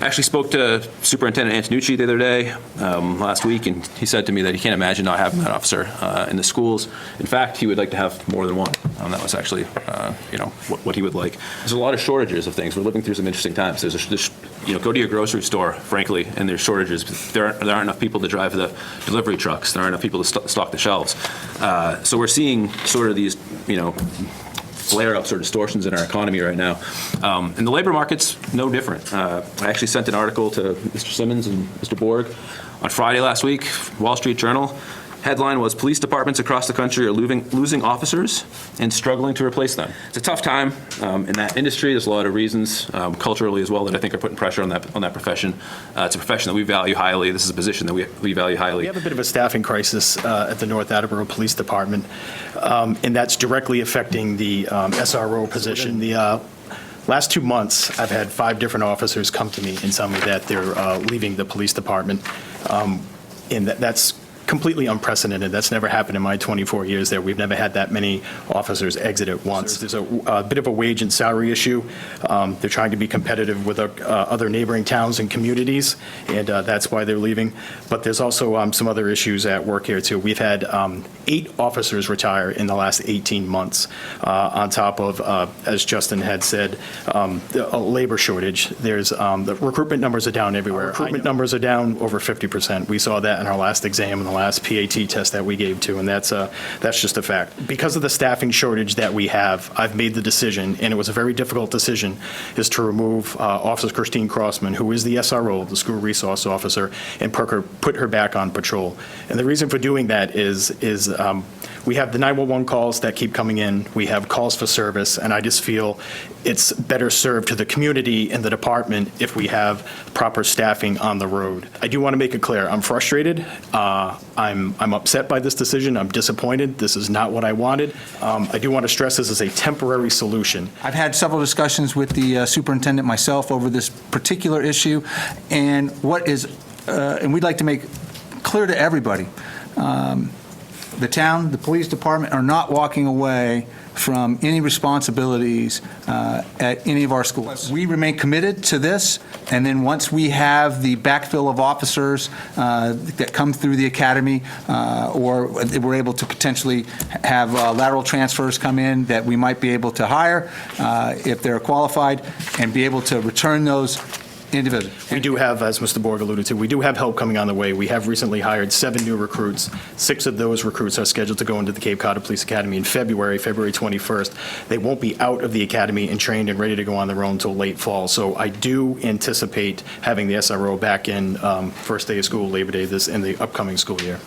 I actually spoke to Superintendent Antonucci the other day, last week, and he said to me that he can't imagine not having that officer in the schools. In fact, he would like to have more than one. That was actually, what he would like. There's a lot of shortages of things. We're living through some interesting times. Go to your grocery store, frankly, and there's shortages. There aren't enough people to drive the delivery trucks. There aren't enough people to stock the shelves. So we're seeing sort of these, flare-ups or distortions in our economy right now. And the labor market's no different. I actually sent an article to Mr. Simmons and Mr. Borg on Friday last week, Wall Street Journal. Headline was, police departments across the country are losing officers and struggling to replace them. It's a tough time in that industry. There's a lot of reasons, culturally as well, that I think are putting pressure on that profession. It's a profession that we value highly. This is a position that we value highly. We have a bit of a staffing crisis at the North Attleboro Police Department, and that's directly affecting the SRO position. The last 2 months, I've had 5 different officers come to me and tell me that they're leaving the police department, and that's completely unprecedented. That's never happened in my 24 years there. We've never had that many officers exit at once. There's a bit of a wage and salary issue. They're trying to be competitive with other neighboring towns and communities, and that's why they're leaving. But there's also some other issues at work here, too. We've had 8 officers retire in the last 18 months, on top of, as Justin had said, a labor shortage. There's the recruitment numbers are down everywhere. Recruitment numbers are down over 50%. We saw that in our last exam in the last PAT test that we gave to, and that's just a fact. Because of the staffing shortage that we have, I've made the decision, and it was a very difficult decision, is to remove Officer Christine Crossman, who is the SRO, the school resource officer, and put her back on patrol. And the reason for doing that is we have the 911 calls that keep coming in. We have calls for service, and I just feel it's better served to the community and the department if we have proper staffing on the road. I do want to make it clear, I'm frustrated. I'm upset by this decision. I'm disappointed. This is not what I wanted. I do want to stress this is a temporary solution. I've had several discussions with the superintendent myself over this particular issue, and and we'd like to make clear to everybody, the town, the police department are not walking away from any responsibilities at any of our schools. We remain committed to this, and then once we have the backfill of officers that come through the academy, or we're able to potentially have lateral transfers come in that we might be able to hire if they're qualified, and be able to return those individually. We do have, as Mr. Borg alluded to, we do have help coming on the way. We have recently hired 7 new recruits. 6 of those recruits are scheduled to go into the Cape Cod Police Academy in February 21st. They won't be out of the academy and trained and ready to go on their own until late fall. So I do anticipate having the SRO back in first day of school, Labor Day, in the upcoming school year.